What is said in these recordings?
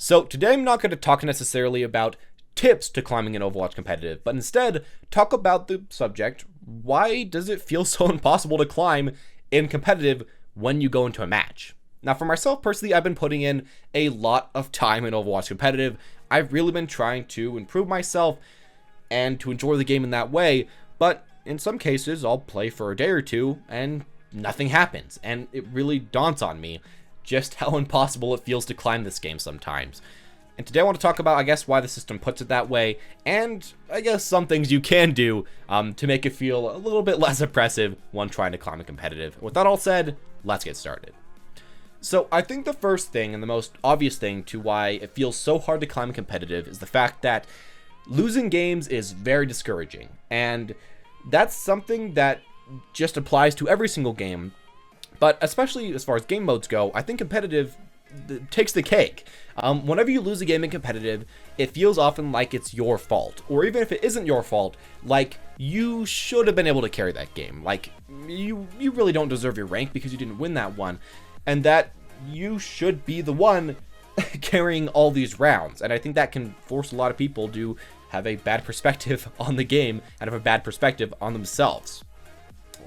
So today I'm not going to talk necessarily about tips to climbing in Overwatch competitive, but instead talk about the subject, why does it feel so impossible to climb in competitive when you go into a match? Now for myself personally, I've been putting in a lot of time in Overwatch competitive. I've really been trying to improve myself and to enjoy the game in that way, but in some cases I'll play for a day or two and nothing happens, and it really daunts on me just how impossible it feels to climb this game sometimes. And today I want to talk about, I guess, why the system puts it that way, and I guess some things you can do to make it feel a little bit less oppressive when trying to climb a competitive. With that all said, let's get started. So I think the first thing and the most obvious thing to why it feels so hard to climb a competitive is the fact that losing games is very discouraging, and that's something that just applies to every single game. But especially as far as game modes go, I think competitive takes the cake. Whenever you lose a game in competitive, it feels often like it's your fault. Or even if it isn't your fault, like you should have been able to carry that game. Like you really don't deserve your rank because you didn't win that one. And that you should be the one carrying all these rounds. And I think that can force a lot of people to have a bad perspective on the game and have a bad perspective on themselves.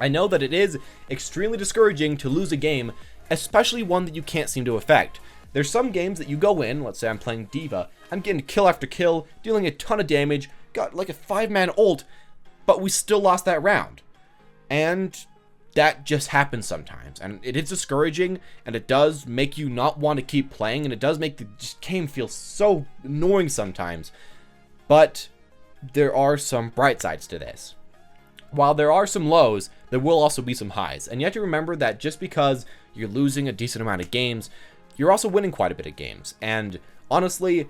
I know that it is extremely discouraging to lose a game, especially one that you can't seem to affect. There's some games that you go in, let's say I'm playing Diva, I'm getting kill after kill, dealing a ton of damage, got like a 5-man ult, but we still lost that round. And that just happens sometimes, and it is discouraging, and it does make you not want to keep playing, and it does make the game feel so annoying sometimes. But there are some bright sides to this. While there are some lows, there will also be some highs. And you have to remember that just because you're losing a decent amount of games, you're also winning quite a bit of games. And honestly,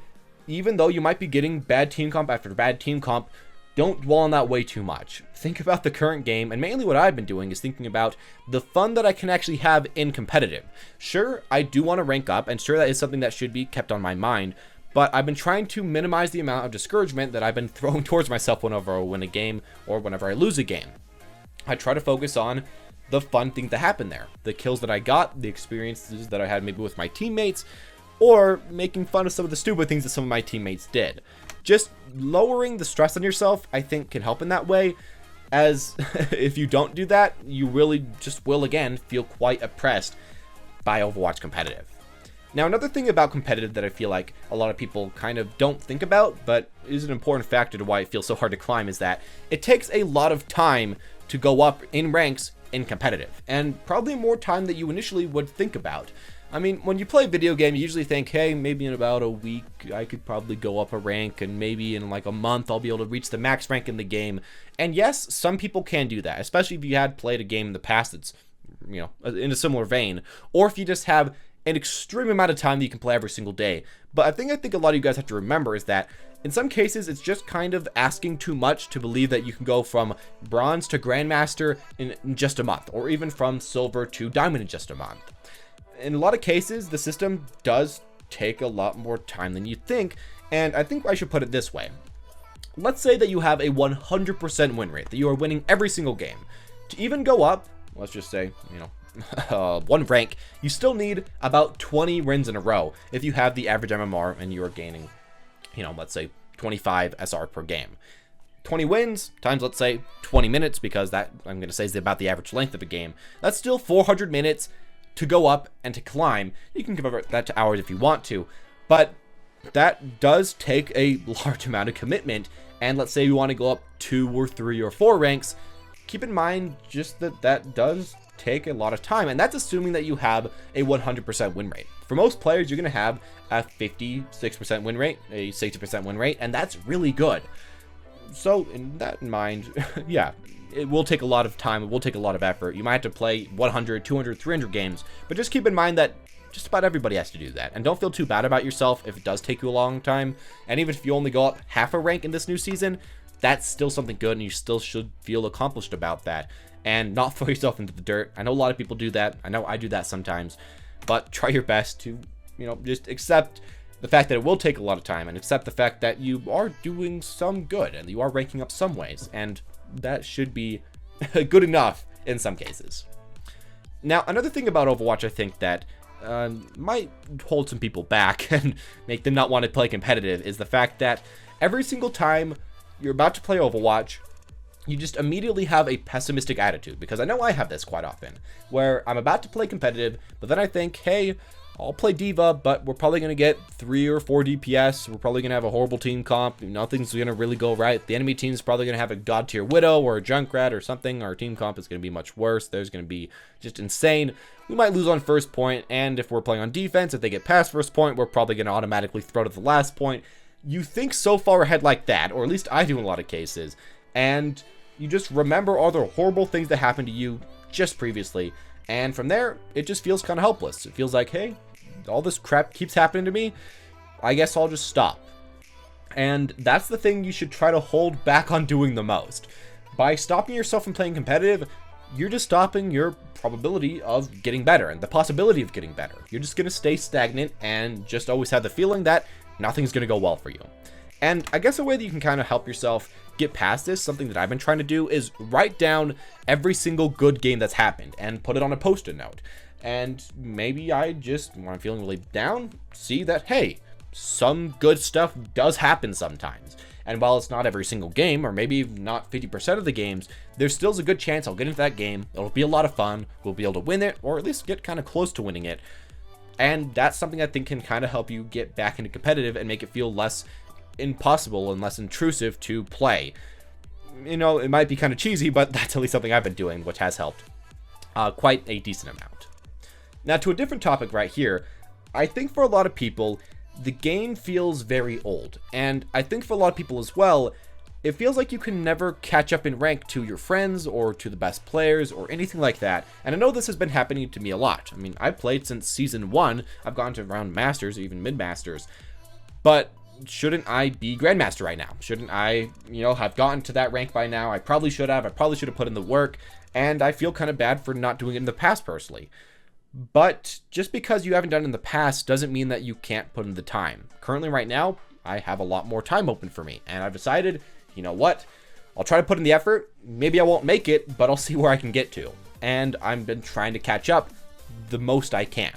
even though you might be getting bad team comp after bad team comp, don't dwell on that way too much. Think about the current game, and mainly what I've been doing is thinking about the fun that I can actually have in competitive. Sure, I do want to rank up, and sure, that is something that should be kept on my mind, but I've been trying to minimize the amount of discouragement that I've been throwing towards myself whenever I win a game or whenever I lose a game. I try to focus on the fun things that happen there. The kills that I got, the experiences that I had maybe with my teammates, or making fun of some of the stupid things that some of my teammates did. Just lowering the stress on yourself, I think, can help in that way, as if you don't do that, you really just will again feel quite oppressed by Overwatch competitive. Now, another thing about competitive that I feel like a lot of people kind of don't think about, but is an important factor to why it feels so hard to climb, is that it takes a lot of time to go up in ranks in competitive, and probably more time than you initially would think about. I mean, when you play a video game, you usually think, hey, maybe in about a week, I could probably go up a rank, and maybe in like a month, I'll be able to reach the max rank in the game. And yes, some people can do that, especially if you had played a game in the past that's, you know, in a similar vein, or if you just have an extreme amount of time that you can play every single day. But I think a lot of you guys have to remember is that in some cases, it's just kind of asking too much to believe that you can go from bronze to grandmaster in just a month, or even from silver to diamond in just a month. In a lot of cases, the system does take a lot more time than you think, and I think I should put it this way. Let's say that you have a 100% win rate, that you are winning every single game. To even go up, let's just say, you know, one rank, you still need about 20 wins in a row if you have the average MMR and you are gaining, you know, let's say 25 SR per game. 20 wins times, let's say, 20 minutes, because that, I'm going to say, is about the average length of a game. That's still 400 minutes to go up and to climb. You can convert that to hours if you want to, but that does take a large amount of commitment. And let's say you want to go up 2 or 3 or 4 ranks, keep in mind just that does take a lot of time, and that's assuming that you have a 100% win rate. For most players, you're going to have a 56% win rate, a 60% win rate, and that's really good. So in that in mind, yeah, it will take a lot of time, it will take a lot of effort. You might have to play 100, 200, 300 games, but just keep in mind that just about everybody has to do that, and don't feel too bad about yourself if it does take you a long time. And even if you only go up half a rank in this new season, that's still something good, and you still should feel accomplished about that and not throw yourself into the dirt. I know a lot of people do that. I know I do that sometimes, but try your best to, you know, just accept the fact that it will take a lot of time, and accept the fact that you are doing some good and you are ranking up some ways, and that should be good enough in some cases. Now, another thing about Overwatch I think that might hold some people back and make them not want to play competitive is the fact that every single time you're about to play Overwatch, you just immediately have a pessimistic attitude. Because I know I have this quite often, where I'm about to play competitive, but then I think, hey, I'll play Diva, but we're probably going to get 3 or 4 DPS. We're probably going to have a horrible team comp. Nothing's going to really go right. The enemy team's probably going to have a god tier Widow or a Junkrat or something. Our team comp is going to be much worse. There's going to be just insane. We might lose on first point, and if we're playing on defense, if they get past first point, we're probably going to automatically throw to the last point. You think so far ahead like that, or at least I do in a lot of cases, and you just remember all the horrible things that happened to you just previously. And from there, it just feels kind of helpless. It feels like, hey, all this crap keeps happening to me. I guess I'll just stop. And that's the thing you should try to hold back on doing the most. By stopping yourself from playing competitive, you're just stopping your probability of getting better and the possibility of getting better. You're just going to stay stagnant and just always have the feeling that nothing's going to go well for you. And I guess a way that you can kind of help yourself get past this, something that I've been trying to do, is write down every single good game that's happened and put it on a post-it note. And maybe I just, when I'm feeling really down, see that, hey, some good stuff does happen sometimes. And while it's not every single game, or maybe not 50% of the games, there's still a good chance I'll get into that game. It'll be a lot of fun. We'll be able to win it, or at least get kind of close to winning it. And that's something I think can kind of help you get back into competitive and make it feel less impossible and less intrusive to play. You know, it might be kind of cheesy, but that's at least something I've been doing, which has helped quite a decent amount. Now, to a different topic right here, I think for a lot of people, the game feels very old. And I think for a lot of people as well, it feels like you can never catch up in rank to your friends or to the best players or anything like that. And I know this has been happening to me a lot. I mean, I've played since Season 1. I've gone to around Masters or even Mid-Masters. But shouldn't I be Grandmaster right now? Shouldn't I, have gotten to that rank by now? I probably should have. I probably should have put in the work. And I feel kind of bad for not doing it in the past personally. But just because you haven't done it in the past doesn't mean that you can't put in the time. Currently right now, I have a lot more time open for me. And I've decided, you know what? I'll try to put in the effort. Maybe I won't make it, but I'll see where I can get to. And I've been trying to catch up the most I can.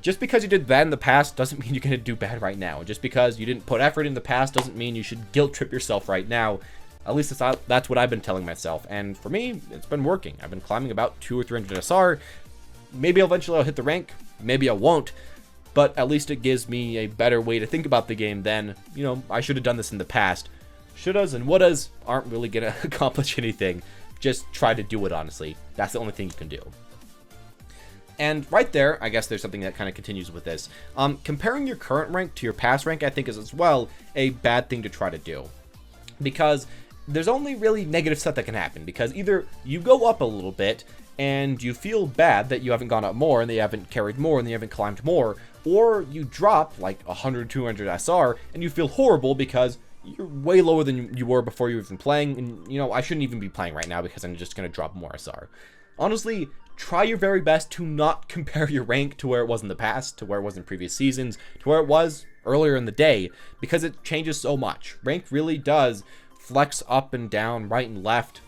Just because you did bad in the past doesn't mean you're going to do bad right now. Just because you didn't put effort in the past doesn't mean you should guilt trip yourself right now. At least that's what I've been telling myself. And for me, it's been working. I've been climbing about 200 or 300 SR. Maybe eventually I'll hit the rank. Maybe I won't. But at least it gives me a better way to think about the game than, I should have done this in the past. Shouldas and wouldas aren't really going to accomplish anything. Just try to do it, honestly. That's the only thing you can do. And right there, I guess there's something that kind of continues with this. Comparing your current rank to your past rank, I think, is as well a bad thing to try to do. Because there's only really negative stuff that can happen. Because either you go up a little bit and you feel bad that you haven't gone up more and they haven't carried more and they haven't climbed more, or you drop like 100, 200 SR and you feel horrible because you're way lower than you were before you were even playing. And, I shouldn't even be playing right now because I'm just going to drop more SR. Honestly, try your very best to not compare your rank to where it was in the past, to where it was in previous seasons, to where it was earlier in the day, because it changes so much. Rank really does flex up and down, right and left.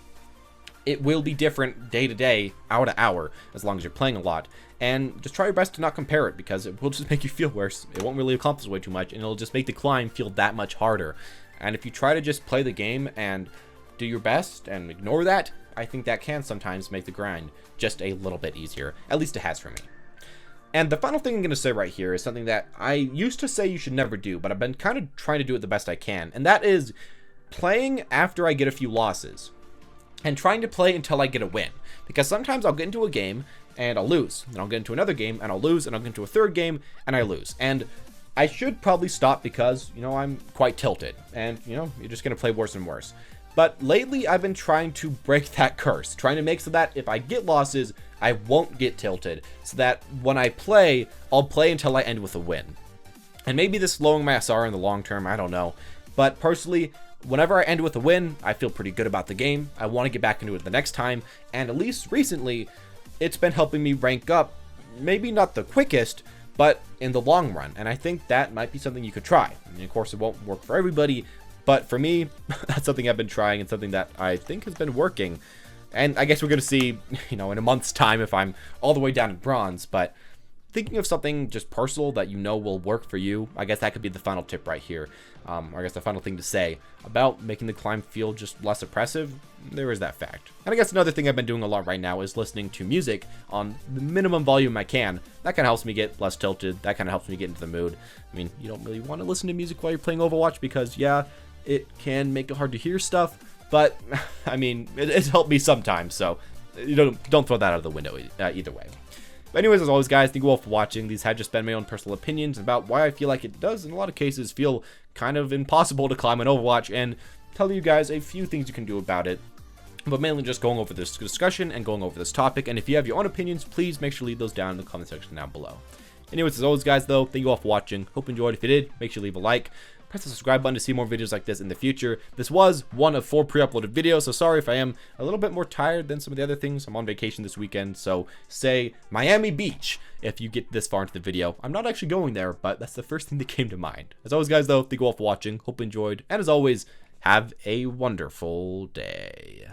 It will be different day to day, hour to hour, as long as you're playing a lot. And just try your best to not compare it, because it will just make you feel worse. It won't really accomplish way too much, and it'll just make the climb feel that much harder. And if you try to just play the game and do your best and ignore that, I think that can sometimes make the grind just a little bit easier. At least it has for me. And the final thing I'm going to say right here is something that I used to say you should never do, but I've been kind of trying to do it the best I can. And that is playing after I get a few losses. And trying to play until I get a win. Because sometimes I'll get into a game and I'll lose. Then I'll get into another game and I'll lose. And I'll get into a third game and I lose. And I should probably stop because, I'm quite tilted. And, you're just going to play worse and worse. But lately I've been trying to break that curse. Trying to make so that if I get losses, I won't get tilted. So that when I play, I'll play until I end with a win. And maybe this is lowering my SR in the long term, I don't know. But personally, whenever I end with a win, I feel pretty good about the game. I want to get back into it the next time. And at least recently, it's been helping me rank up. Maybe not the quickest, but in the long run. And I think that might be something you could try. I mean, of course, it won't work for everybody. But for me, that's something I've been trying and something that I think has been working. And I guess we're going to see, in a month's time if I'm all the way down in bronze. But thinking of something just personal that you know will work for you, I guess that could be the final tip right here. Or I guess the final thing to say about making the climb feel just less oppressive, there is that fact. And I guess another thing I've been doing a lot right now is listening to music on the minimum volume I can. That kind of helps me get less tilted. That kind of helps me get into the mood. I mean, you don't really want to listen to music while you're playing Overwatch because, yeah, it can make it hard to hear stuff. But, I mean, it's helped me sometimes, so you don't throw that out of the window either way. But anyways, as always, guys, thank you all for watching. These had just been my own personal opinions about why I feel like it does, in a lot of cases, feel kind of impossible to climb in Overwatch, and tell you guys a few things you can do about it. But mainly just going over this discussion and going over this topic. And if you have your own opinions, please make sure to leave those down in the comment section down below. Anyways, as always, guys, though, thank you all for watching. Hope you enjoyed. If you did, make sure to leave a like. Press the subscribe button to see more videos like this in the future. This was one of 4 pre-uploaded videos, so sorry if I am a little bit more tired than some of the other things. I'm on vacation this weekend, so say Miami Beach if you get this far into the video. I'm not actually going there, but that's the first thing that came to mind. As always, guys, though, thank you all for watching. Hope you enjoyed, and as always, have a wonderful day.